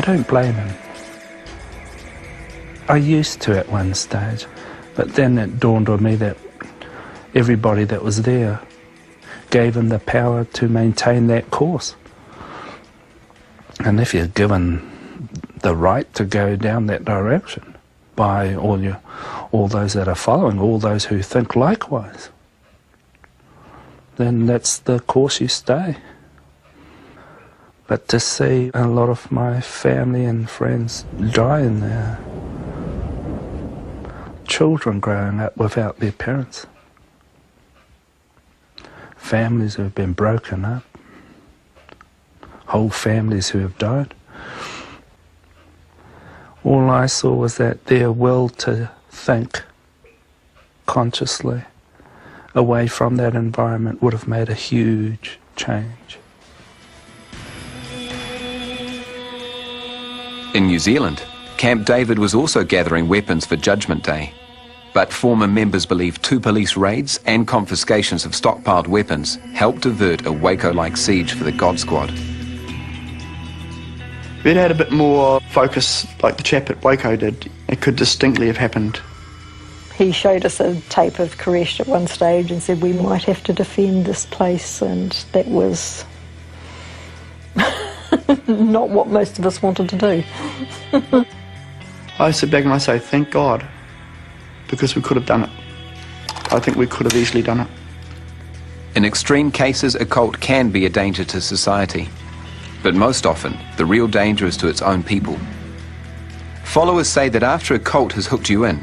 don't blame him. I used to at one stage, but then it dawned on me that everybody that was there gave him the power to maintain that course. And if you're given the right to go down that direction by all those that are following, all those who think likewise, then that's the course you stay. But to see a lot of my family and friends die in there, children growing up without their parents, families who have been broken up, whole families who have died, all I saw was that their will to think consciously away from that environment would have made a huge change. In New Zealand, Camp David was also gathering weapons for Judgment Day. But former members believe 2 police raids and confiscations of stockpiled weapons helped avert a Waco-like siege for the God Squad. If it had a bit more focus like the chap at Waco did, it could distinctly have happened. He showed us a tape of Koresh at one stage and said we might have to defend this place, and that was not what most of us wanted to do. I sit back and I say, thank God, because we could have done it. I think we could have easily done it. In extreme cases, a cult can be a danger to society. But most often, the real danger is to its own people. Followers say that after a cult has hooked you in,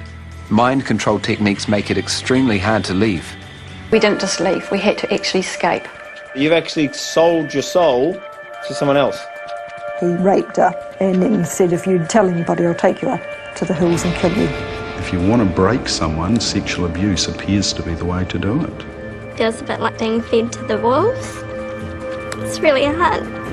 mind control techniques make it extremely hard to leave. We didn't just leave, we had to actually escape. You've actually sold your soul to someone else. He raped her and then said, if you tell anybody, I'll take you up to the hills and kill you. If you want to break someone, sexual abuse appears to be the way to do it. Feels a bit like being fed to the wolves. It's really hard.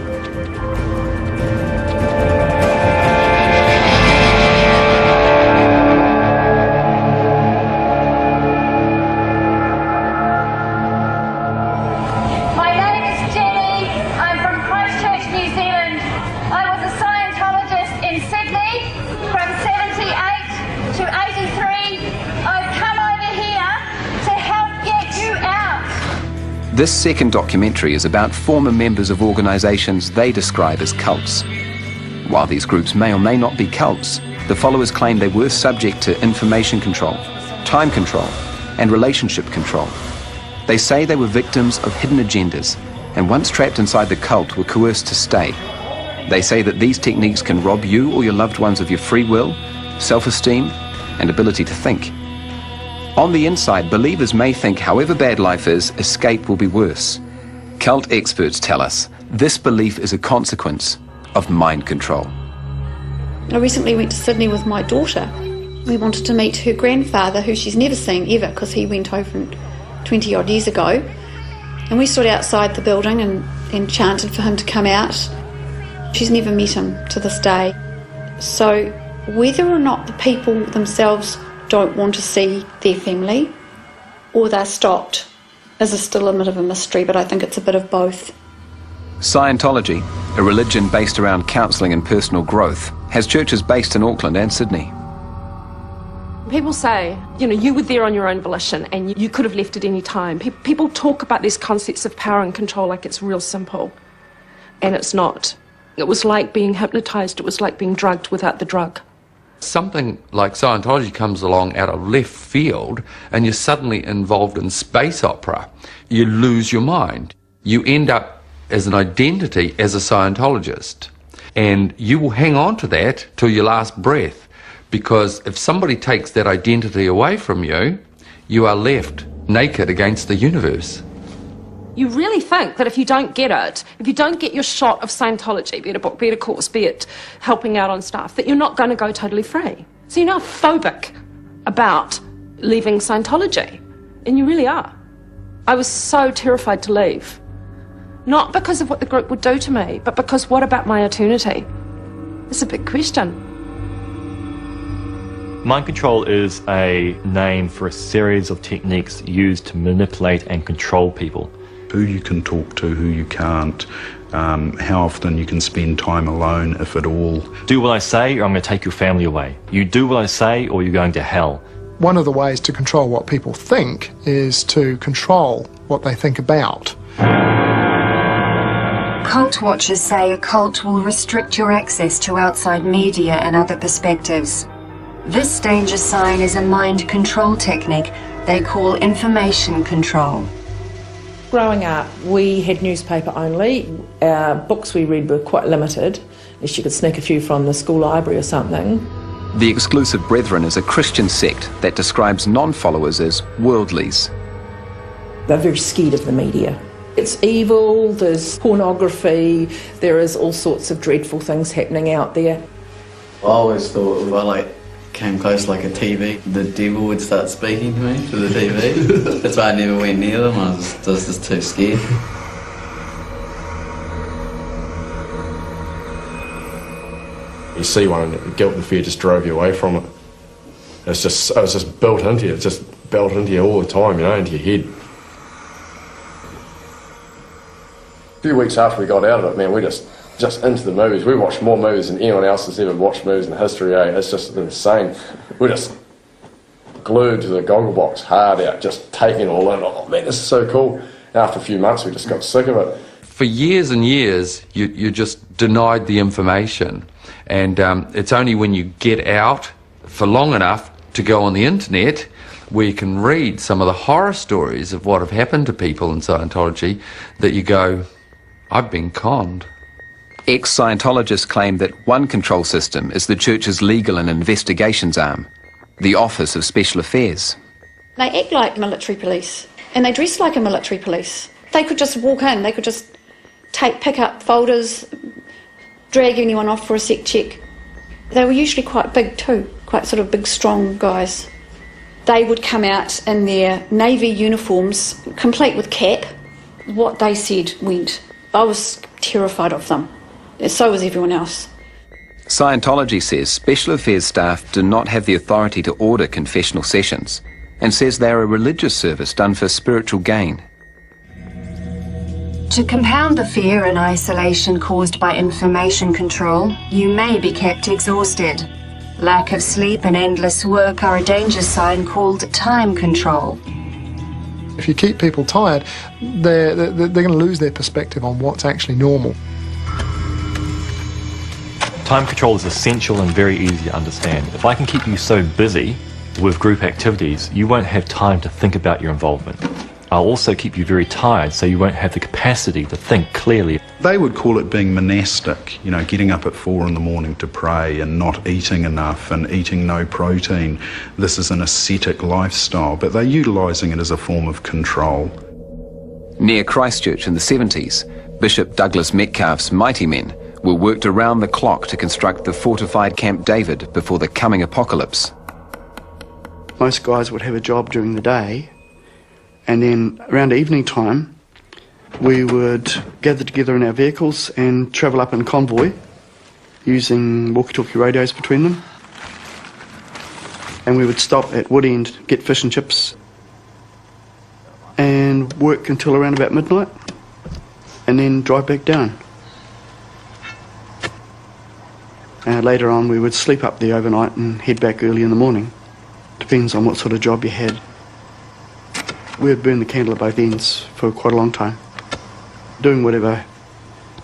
This second documentary is about former members of organisations they describe as cults. While these groups may or may not be cults, the followers claim they were subject to information control, time control, and relationship control. They say they were victims of hidden agendas, and once trapped inside the cult were coerced to stay. They say that these techniques can rob you or your loved ones of your free will, self-esteem, and ability to think. On the inside, believers may think however bad life is, escape will be worse. Cult experts tell us this belief is a consequence of mind control. I recently went to Sydney with my daughter. We wanted to meet her grandfather, who she's never seen ever because he went over 20 odd years ago. And we stood outside the building and chanted for him to come out. She's never met him to this day. So whether or not the people themselves don't want to see their family, or they're stopped, is still a bit of a mystery, but I think it's a bit of both. Scientology, a religion based around counselling and personal growth, has churches based in Auckland and Sydney. People say, you were there on your own volition and you could have left at any time. People talk about these concepts of power and control like it's real simple, and it's not. It was like being hypnotised, it was like being drugged without the drug. Something like Scientology comes along out of left field and you're suddenly involved in space opera. You lose your mind. You end up as an identity as a Scientologist. And you will hang on to that till your last breath, because if somebody takes that identity away from you, you are left naked against the universe. You really think that if you don't get it, if you don't get your shot of Scientology, be it a book, be it a course, be it helping out on staff, that you're not going to go totally free. So you're now phobic about leaving Scientology, and you really are. I was so terrified to leave. Not because of what the group would do to me, but because what about my eternity? It's a big question. Mind control is a name for a series of techniques used to manipulate and control people. who you can talk to, who you can't, how often you can spend time alone, if at all. Do what I say or I'm going to take your family away. You do what I say or you're going to hell. One of the ways to control what people think is to control what they think about. Cult watchers say a cult will restrict your access to outside media and other perspectives. This danger sign is a mind control technique they call information control. Growing up, we had newspaper only. Our books we read were quite limited, unless you could sneak a few from the school library or something. The Exclusive Brethren is a Christian sect that describes non-followers as worldlies. They're very scared of the media. It's evil, there's pornography, there is all sorts of dreadful things happening out there. I always thought if I came close like a TV, the devil would start speaking to me through the TV. That's why I never went near them, I was just too scared. You see one and guilt and fear just drove you away from it. It was just built into you, it's just built into you all the time, into your head. A few weeks after we got out of it, man, we just into the movies. We watched more movies than anyone else has ever watched movies in history, eh? It's just insane. We're just glued to the goggle box, hard out, just taking it all in. Oh man, this is so cool. After a few months, we just got sick of it. For years and years, you just denied the information. And it's only when you get out for long enough to go on the internet where you can read some of the horror stories of what have happened to people in Scientology that you go, I've been conned. Ex-Scientologists claim that one control system is the church's legal and investigations arm, the Office of Special Affairs. They act like military police, and they dress like a military police. They could just walk in, they could just pick up folders, drag anyone off for a sec check. They were usually quite big too, quite sort of big, strong guys. They would come out in their navy uniforms, complete with cap. What they said went. I was terrified of them. So was everyone else. Scientology says Special Affairs staff do not have the authority to order confessional sessions and says they are a religious service done for spiritual gain. To compound the fear and isolation caused by information control, you may be kept exhausted. Lack of sleep and endless work are a danger sign called time control. If you keep people tired, they're going to lose their perspective on what's actually normal. Time control is essential and very easy to understand. If I can keep you so busy with group activities, you won't have time to think about your involvement. I'll also keep you very tired, so you won't have the capacity to think clearly. They would call it being monastic, getting up at 4 in the morning to pray and not eating enough and eating no protein. This is an ascetic lifestyle, but they're utilising it as a form of control. Near Christchurch in the 70s, Bishop Douglas Metcalfe's mighty men were worked around the clock to construct the fortified Camp David before the coming apocalypse. Most guys would have a job during the day, and then around evening time, we would gather together in our vehicles and travel up in convoy using walkie-talkie radios between them. And we would stop at Woodend, get fish and chips, and work until around about midnight, and then drive back down. Later on, we would sleep up there overnight and head back early in the morning. Depends on what sort of job you had. We would burn the candle at both ends for quite a long time, doing whatever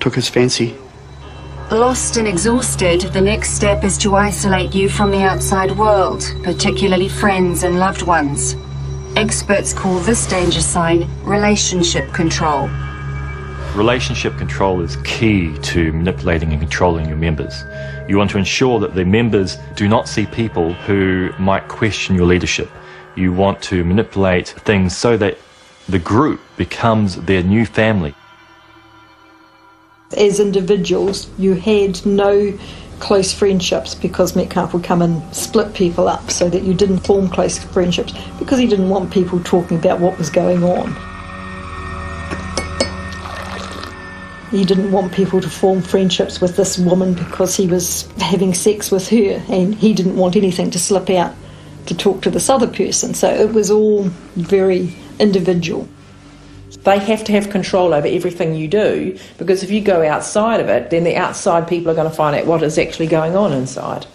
took his fancy. Lost and exhausted, the next step is to isolate you from the outside world, particularly friends and loved ones. Experts call this danger sign relationship control. Relationship control is key to manipulating and controlling your members. You want to ensure that the members do not see people who might question your leadership. You want to manipulate things so that the group becomes their new family. As individuals, you had no close friendships because Metcalfe would come and split people up so that you didn't form close friendships because he didn't want people talking about what was going on. He didn't want people to form friendships with this woman because he was having sex with her, and he didn't want anything to slip out to talk to this other person. So it was all very individual. They have to have control over everything you do, because if you go outside of it, then the outside people are going to find out what is actually going on inside.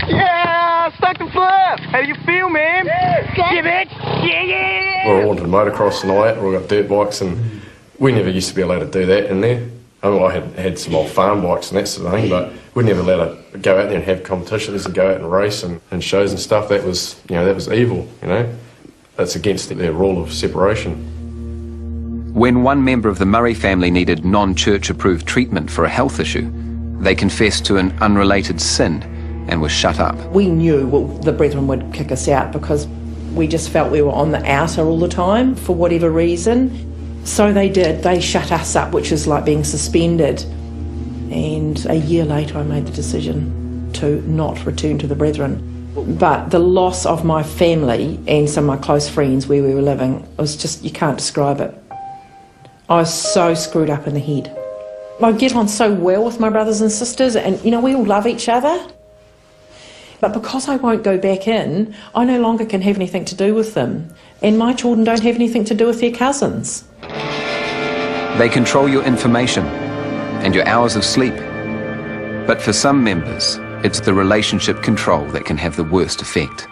Yeah, stuck the flip. How do you feel, man? Yeah, bitch. Yeah. We're all into motocross and all that. We've all got dirt bikes, and we never used to be allowed to do that in there. I mean, I had some old farm bikes and that sort of thing, but we never allowed to go out there and have competitions and go out and race and shows and stuff. That was, that was evil, That's against their rule of separation. When one member of the Murray family needed non-church approved treatment for a health issue, they confessed to an unrelated sin and were shut up. We knew the brethren would kick us out because we just felt we were on the outer all the time for whatever reason. So they did. They shut us up, which is like being suspended. And a year later I made the decision to not return to the brethren. But the loss of my family and some of my close friends where we were living was just, you can't describe it. I was so screwed up in the head. I get on so well with my brothers and sisters, and we all love each other. But because I won't go back in, I no longer can have anything to do with them. And my children don't have anything to do with their cousins. They control your information and your hours of sleep. But for some members, it's the relationship control that can have the worst effect.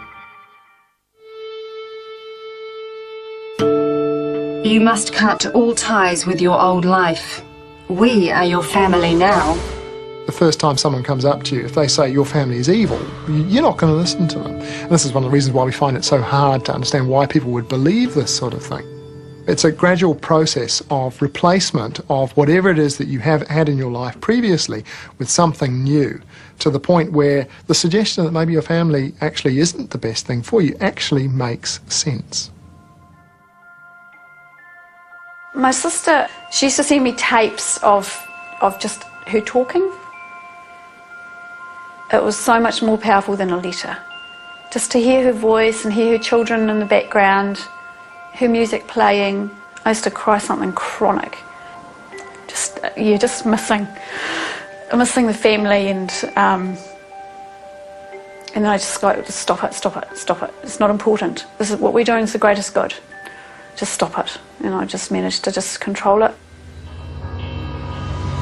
You must cut all ties with your old life. We are your family now. The first time someone comes up to you, if they say your family is evil, you're not going to listen to them. And this is one of the reasons why we find it so hard to understand why people would believe this sort of thing. It's a gradual process of replacement of whatever it is that you have had in your life previously with something new, to the point where the suggestion that maybe your family actually isn't the best thing for you actually makes sense. My sister, she used to send me tapes of just her talking. It was so much more powerful than a letter. Just to hear her voice and hear her children in the background, her music playing. I used to cry something chronic. Just missing the family, and then I just go, stop it. It's not important. This is what we're doing is the greatest good. Just stop it. And I just managed to just control it.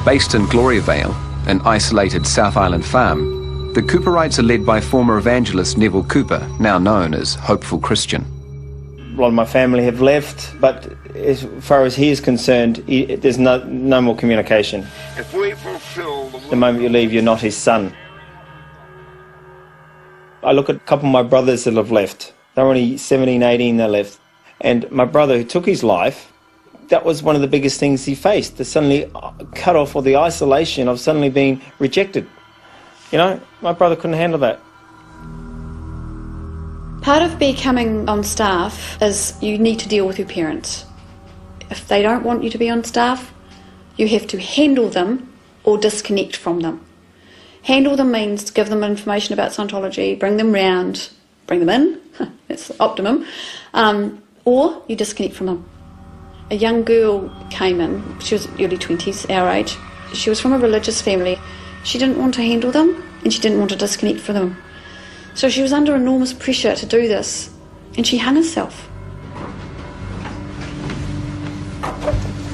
Based in Gloriavale, an isolated South Island farm, the Cooperites are led by former evangelist Neville Cooper, now known as Hopeful Christian. A lot of my family have left, but as far as he is concerned, there's no more communication. If we fulfill the moment you leave, you're not his son. I look at a couple of my brothers that have left. They're only 17, 18, they left. And my brother who took his life, that was one of the biggest things he faced, the suddenly cut off, or the isolation of suddenly being rejected. My brother couldn't handle that. Part of becoming on staff is you need to deal with your parents. If they don't want you to be on staff, you have to handle them or disconnect from them. Handle them means give them information about Scientology, bring them round, bring them in, that's the optimum, or you disconnect from them. A young girl came in, she was early 20s, our age. She was from a religious family. She didn't want to handle them and she didn't want to disconnect from them. So she was under enormous pressure to do this, and she hung herself.